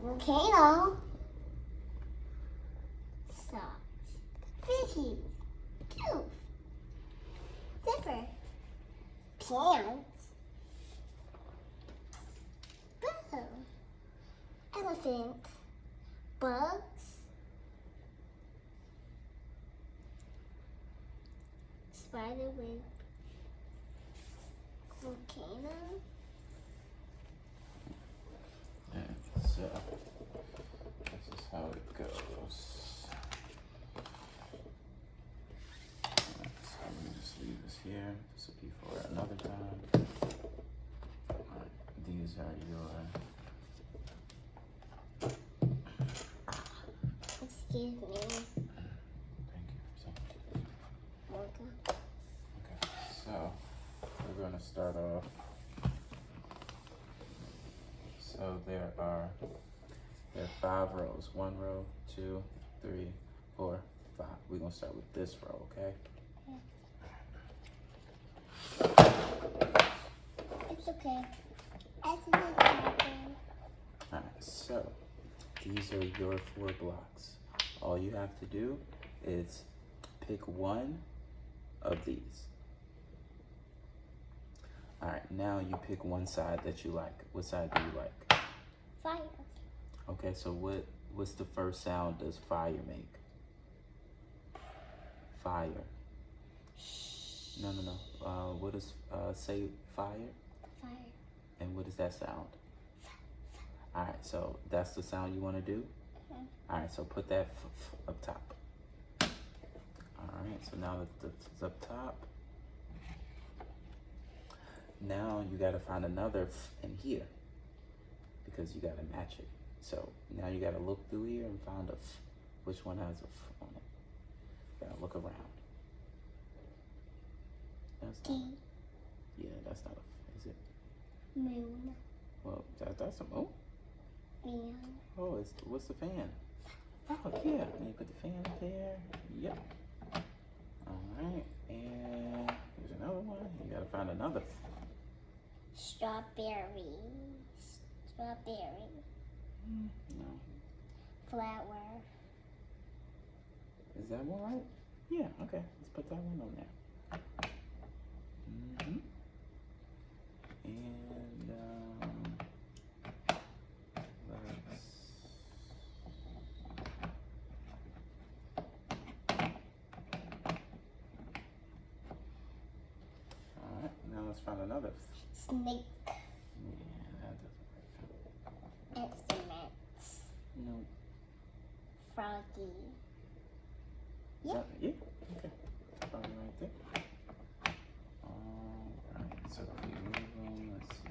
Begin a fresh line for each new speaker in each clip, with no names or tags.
Volcano. Socks. Fishies. Tooth. Zipper. Pants. Bow. Elephant. Bugs. Spider web. Volcano.
And so this is how it goes. So let me just leave this here. This will be for another time. Alright, these are your
Excuse me.
thank you for saying.
Welcome.
Okay, so we're gonna start off. So there are 5 rows. 1 row, 2, 3, 4, 5. We're gonna start with this row, okay?
It's okay. Accident happened.
Alright, so these are your 4 blocks. All you have to do is pick one of these. Alright, now you pick one side that you like. What side do you like?
Fire.
Okay, so what's the first sound does fire make? Fire. No. What does say fire?
Fire.
And what does that sound? Alright, so that's the sound you want to do? Alright, so put that up top. Alright, so now that it's up top, now you gotta find another in here because you gotta match it. So now you gotta look through here and find which one has a on it. You gotta look around. That's not, yeah, that's not is it?
Moon.
Well, that's a moon.
Man.
Oh, what's the fan? Oh, yeah, you put the fan there. Yep. Alright, and here's another one. You gotta find another.
Strawberry. Strawberry.
No.
Flower.
Is that one right? Yeah, okay. Let's put that one on there. And let's alright, now let's find another.
Snake.
Yeah, that doesn't work.
Instruments.
No.
Froggy.
Is that, yeah, okay. Probably right there. Alright, so if we move on, let's see.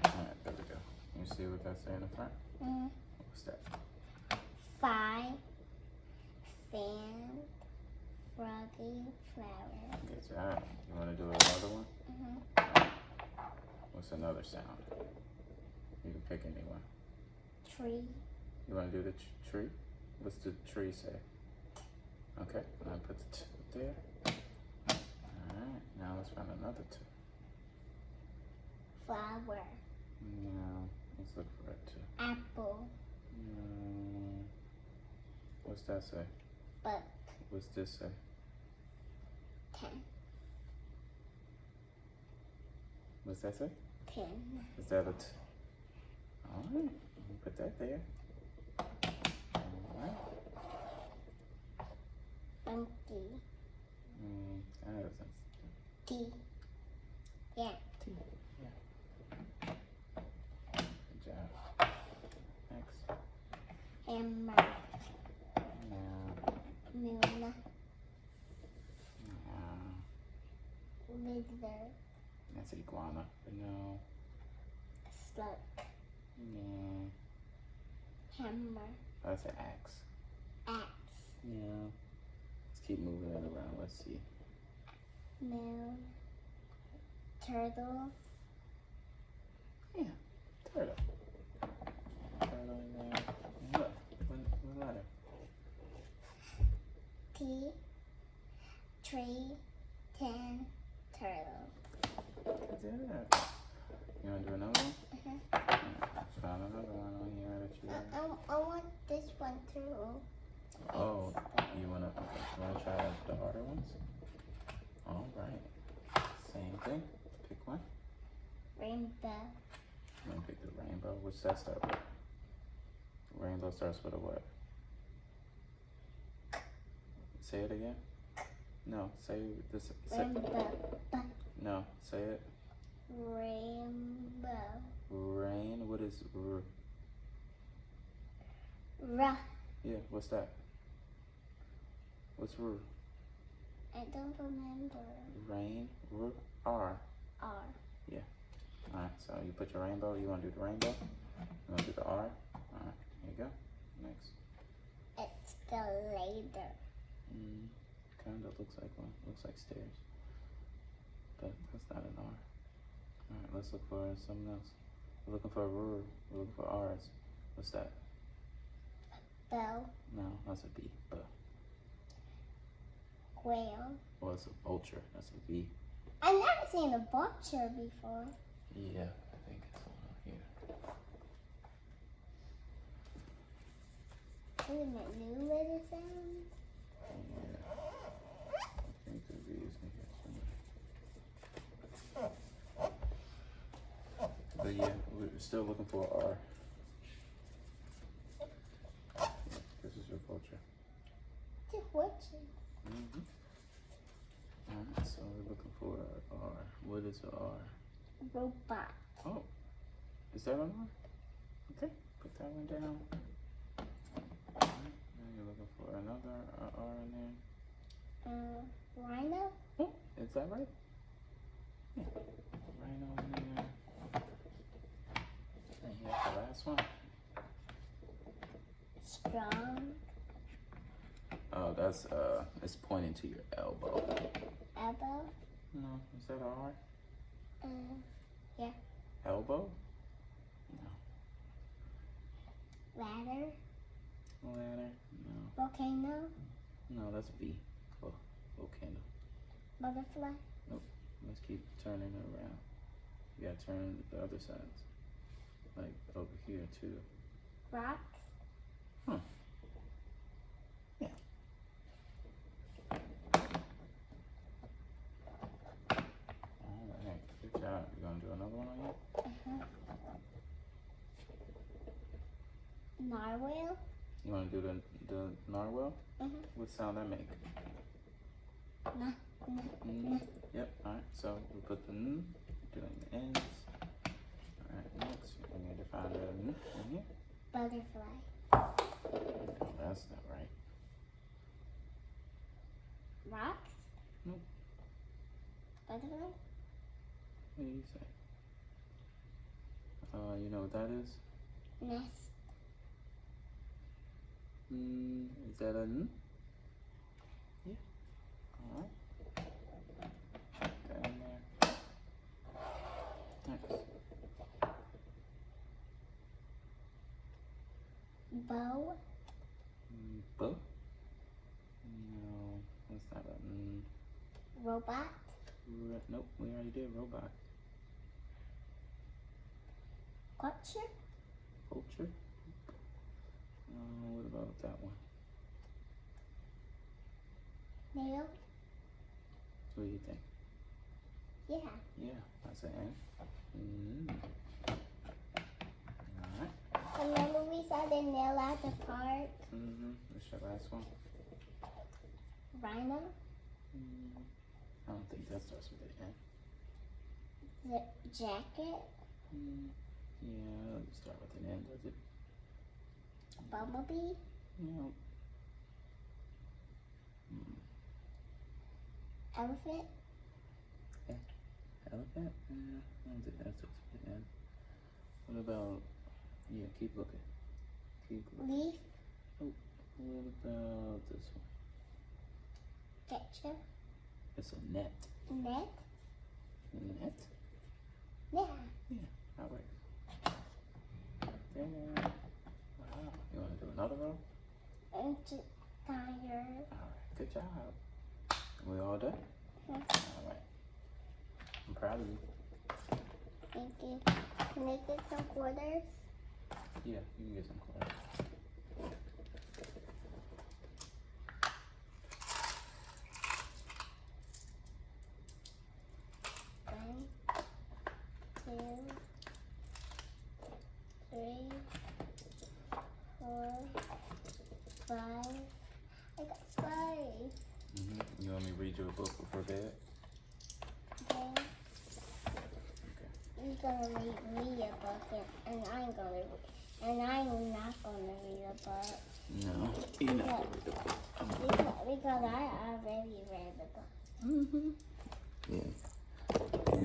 Alright, there we go. You see what that's saying in the front? What's that?
5. Fan. Froggy. Flower.
Okay, so alright. You want to do another one? Alright. What's another sound? You can pick anyone.
Tree.
You want to do the tree? What's the tree say? Okay, and I put the 2 there. Alright, now let's find another 2.
Flower.
No, let's look for it too.
Apple.
No. What's that say?
Book.
What's this say?
10.
What's that say?
10.
Is that a Alright, let me put that there. Alright.
Monkey.
That doesn't.
T. Yeah.
T. Yeah. Good job. Next.
Hammer.
No.
Moon.
No.
Lizard.
That's iguana. But no.
Slug.
Yeah.
Hammer.
That's an axe.
Axe.
Yeah. Let's keep moving it around. Let's see.
Moon. Turtle.
Yeah, turtle. Turtle in there. And look, what letter?
T. Tree. 10. Turtle.
Good. You want to do another one? Let's find another one on here that you
I want this one too.
Oh, you wanna try the harder ones? All right. Same thing. Pick one.
Rainbow.
You wanna pick the rainbow? What's that start with? Rainbow starts with a what? Say it again. No, say this.
Rainbow.
No, say it.
Rainbow.
Rain. What is r?
Ra.
Yeah. What's that? What's r?
I don't remember.
Rain. R. R.
R.
Yeah. All right. So you put your rainbow. You want to do the rainbow? You want to do the R? All right. Here you go. Next.
Escalator.
Kind of looks like one. Looks like stairs. But that's not an R. Alright, let's look for something else. We're looking for a R. We're looking for R's. What's that?
Bell.
No, that's a B. B.
Quail.
Well, it's a vulture. That's a V.
I've never seen a vulture before.
Yeah, I think it's on here.
Isn't it new little sounds?
Yeah. I think the V is in here somewhere. But yeah, we're still looking for a R. This is your vulture.
It's a vulture.
Alright, so we're looking for a R. What is a R?
Robot.
Oh, is that an R? Okay, put that one down. Alright, now you're looking for another R in there.
Rhino.
Oh, is that right? Yeah. Rhino in there. And here's the last one.
Strong.
Oh, that's it's pointing to your elbow.
Elbow.
No, is that a R?
Yeah.
Elbow? No.
Ladder.
Ladder? No.
Volcano.
No, that's V. Volcano.
Butterfly.
Nope. Let's keep turning it around. You gotta turn the other sides. Like over here too.
Rock.
Huh. Yeah. Alright, good job. You gonna do another one on you?
Narwhal.
You wanna do the narwhal? What sound that make? Yep, alright, so we put the N, doing the N's. Alright, next we need to find the N in here.
Butterfly.
No, that's not right.
Rocks.
Nope.
Butterfly.
What do you say? You know what that is?
Nest.
Is that a N? Yeah. Alright. Put that in there. Next.
Bow.
B? No, that's not a N.
Robot.
Nope, we already did robot.
Culture.
Vulture? What about that one?
Nail.
What do you think?
Yeah.
Yeah, that's an N. Alright.
Remember we saw the nail at the park?
What's your last one?
Rhino.
I don't think that starts with an N.
The jacket.
Yeah, it doesn't start with an N, does it?
Bumblebee.
No.
Elephant.
Elephant? I don't think that starts with an N. What about, yeah, keep looking. Keep looking.
Leaf.
Oh, what about this one?
Ketchup.
It's a net.
Net?
Net?
Yeah.
Yeah, alright. There. Wow. You want to do another row?
I'm just tired.
Alright, good job. We all done?
Yes.
Alright. I'm proud of you.
Thank you. Can I get some quarters?
Yeah, you can get some quarters.
One, two, three, 4, 5. I got 5.
You want me to read you a book before bed?
Okay. You're gonna read me a book, and I'm not gonna read a book.
No, you're not gonna read the book.
Because I already read the book.
Yeah.